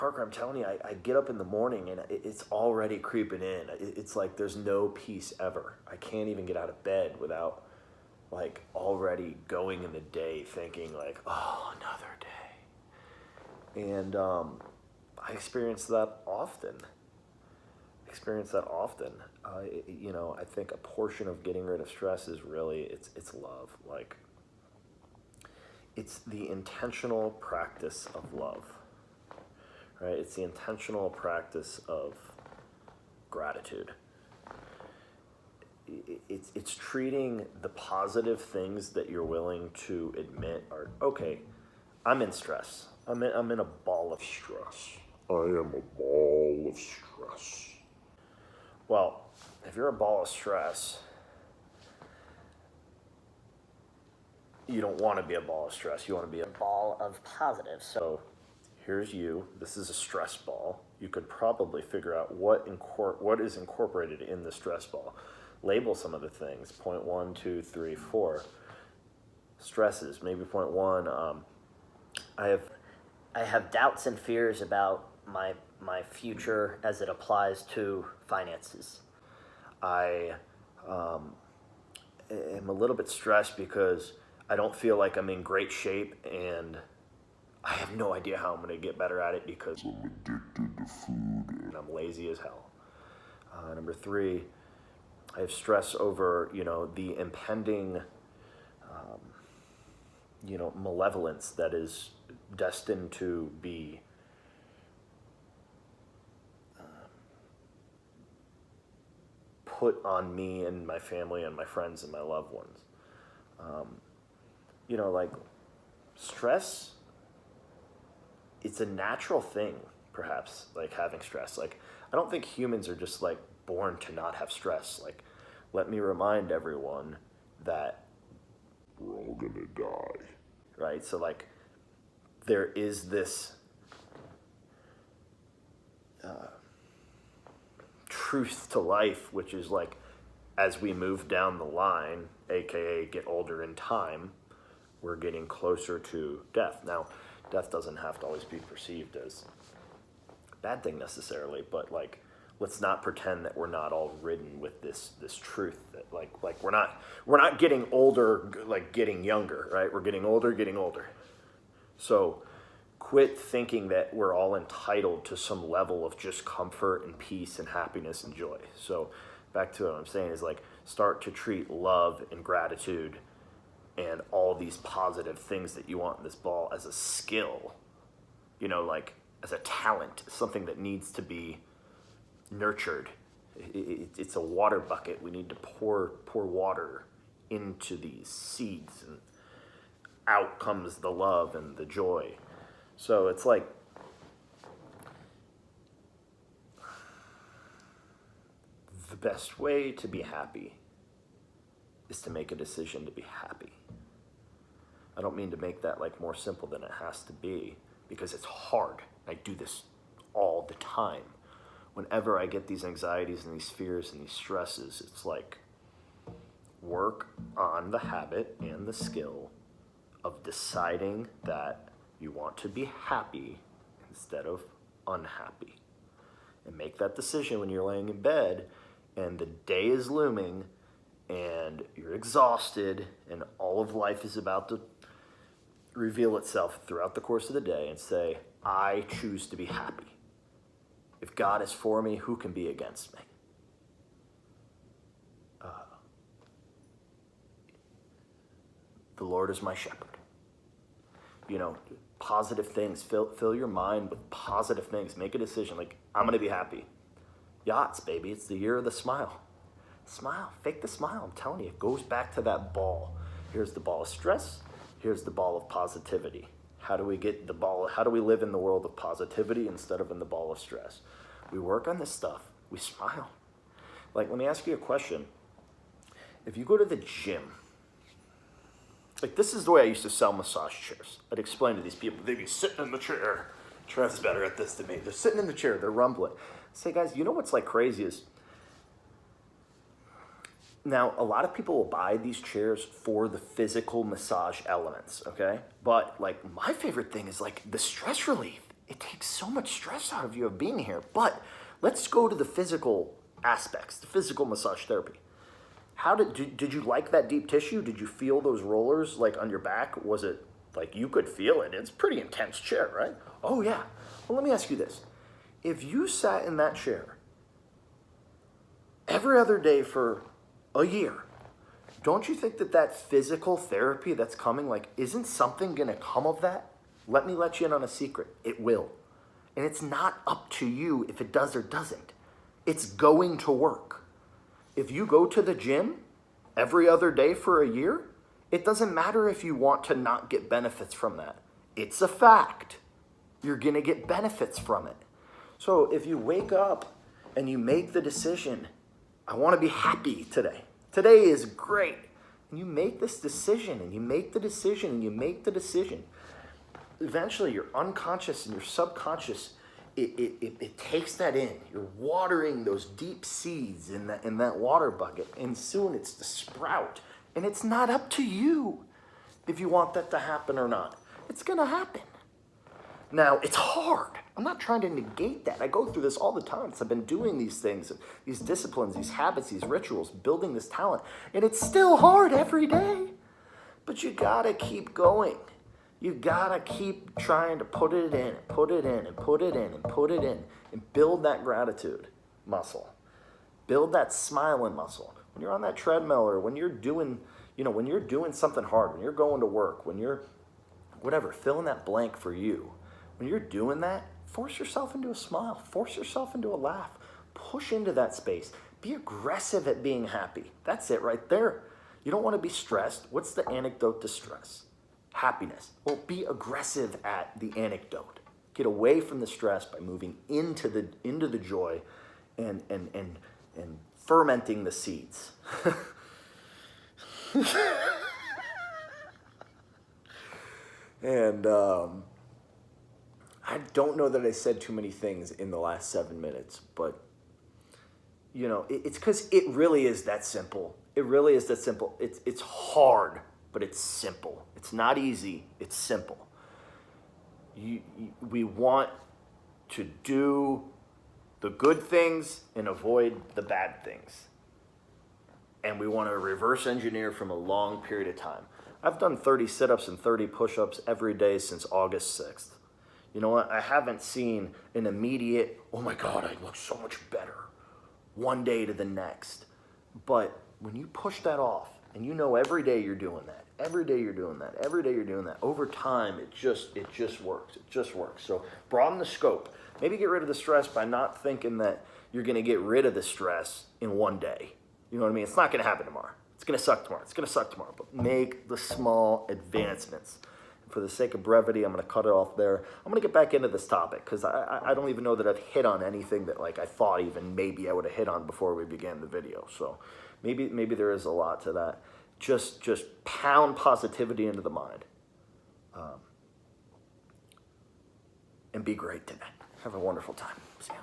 Parker, I'm telling you, I get up in the morning and it's already creeping in. It's like there's no peace ever. I can't even get out of bed without like already going in the day thinking like, oh, another day. And I experience that often. I think a portion of getting rid of stress is really it's love. Like it's the intentional practice of love, right? It's the intentional practice of gratitude. It's treating the positive things that you're willing to admit are okay. I'm in stress. I'm in a ball of stress. I am a ball of stress. Well, if you're a ball of stress, you don't want to be a ball of stress. You want to be a Ball of positive. So here's you. This is a stress ball. You could probably figure out what is incorporated in the stress ball. Label some of the things. Point 1, 2, 3, 4. Stresses. Maybe point 1. I have doubts and fears about my future as it applies to finances. I am a little bit stressed because I don't feel like I'm in great shape and I have no idea how I'm going to get better at it because I'm addicted to food and I'm lazy as hell. Number 3, I have stress over, the impending, malevolence that is destined to be put on me and my family and my friends and my loved ones. Like stress, it's a natural thing, perhaps, like having stress. Like, I don't think humans are just like born to not have stress. Like, let me remind everyone that we're all gonna die, right? So, like, there is this truth to life, which is like, as we move down the line, aka get older in time, we're getting closer to death. Now, death doesn't have to always be perceived as a bad thing necessarily, but like, let's not pretend that we're not all ridden with this truth that like we're not getting older like getting younger, right? We're getting older. So quit thinking that we're all entitled to some level of just comfort and peace and happiness and joy. So back to what I'm saying is like, start to treat love and gratitude and all these positive things that you want in this ball as a skill, like as a talent, something that needs to be nurtured. It's a water bucket. We need to pour water into these seeds, and out comes the love and the joy. So it's like the best way to be happy is to make a decision to be happy. I don't mean to make that like more simple than it has to be, because it's hard. I do this all the time. Whenever I get these anxieties and these fears and these stresses, it's like work on the habit and the skill of deciding that you want to be happy instead of unhappy. And make that decision when you're laying in bed and the day is looming and you're exhausted and all of life is about to reveal itself throughout the course of the day, and say, I choose to be happy. If God is for me, who can be against me? The Lord is my shepherd. Positive things. Fill your mind with positive things. Make a decision. Like, I'm going to be happy. Yachts, baby. It's the year of the smile. Smile. Fake the smile. I'm telling you, it goes back to that ball. Here's the ball of stress. Here's the ball of positivity. How do we live in the world of positivity instead of in the ball of stress? We work on this stuff. We smile. Like, let me ask you a question. If you go to the gym, like, this is the way I used to sell massage chairs. I'd explain to these people, they'd be sitting in the chair. Trev's better at this than me. They're sitting in the chair, they're rumbling. I say, guys, you know what's like crazy is, now, a lot of people will buy these chairs for the physical massage elements, okay? But, like, my favorite thing is, like, the stress relief. it takes so much stress out of you of being here. But let's go to the physical aspects, the physical massage therapy. How did you like that deep tissue? Did you feel those rollers like on your back? Was it like you could feel it? It's a pretty intense chair, right? Oh yeah. Well, let me ask you this. If you sat in that chair every other day for a year, don't you think that that physical therapy that's coming, like, isn't something gonna come of that? Let me let you in on a secret. It will. And it's not up to you if it does or doesn't. It's going to work. If you go to the gym every other day for a year, it doesn't matter if you want to not get benefits from that. It's a fact. You're gonna get benefits from it. So if you wake up and you make the decision, I wanna be happy today. Today is great. And you make this decision and you make the decision and you make the decision. Eventually your unconscious and your subconscious, it takes that in. You're watering those deep seeds in that water bucket, and soon it's the sprout. And it's not up to you if you want that to happen or not. It's gonna happen. Now, it's hard. I'm not trying to negate that. I go through this all the time. I've been doing these things, these disciplines, these habits, these rituals, building this talent. And it's still hard every day. But you gotta keep going. You gotta keep trying to put it in, and put it in, and put it in, and put it in, and build that gratitude muscle. Build that smiling muscle. When you're on that treadmill, or when you're doing, when you're doing something hard, when you're going to work, when you're, whatever, fill in that blank for you. When you're doing that, force yourself into a smile, force yourself into a laugh, push into that space. Be aggressive at being happy. That's it right there. You don't want to be stressed. What's the antidote to stress? Happiness. Well, be aggressive at the antidote. Get away from the stress by moving into the joy and fermenting the seeds. And I don't know that I said too many things in the last 7 minutes, but it's because it really is that simple. It really is that simple. It's hard, but it's simple. It's not easy. It's simple. We want to do the good things and avoid the bad things. And we want to reverse engineer from a long period of time. I've done 30 sit-ups and 30 push-ups every day since August 6th. You know what? I haven't seen an immediate, oh my God, I look so much better one day to the next. But when you push that off, and every day you're doing that, every day you're doing that, every day you're doing that, over time, it just works. It just works. So broaden the scope. Maybe get rid of the stress by not thinking that you're going to get rid of the stress in one day. You know what I mean? It's not going to happen tomorrow. It's going to suck tomorrow. It's going to suck tomorrow. But make the small advancements. For the sake of brevity, I'm going to cut it off there. I'm going to get back into this topic because I don't even know that I've hit on anything that I thought even maybe I would have hit on before we began the video. So maybe there is a lot to that. Just pound positivity into the mind. And be great today. Have a wonderful time. See ya.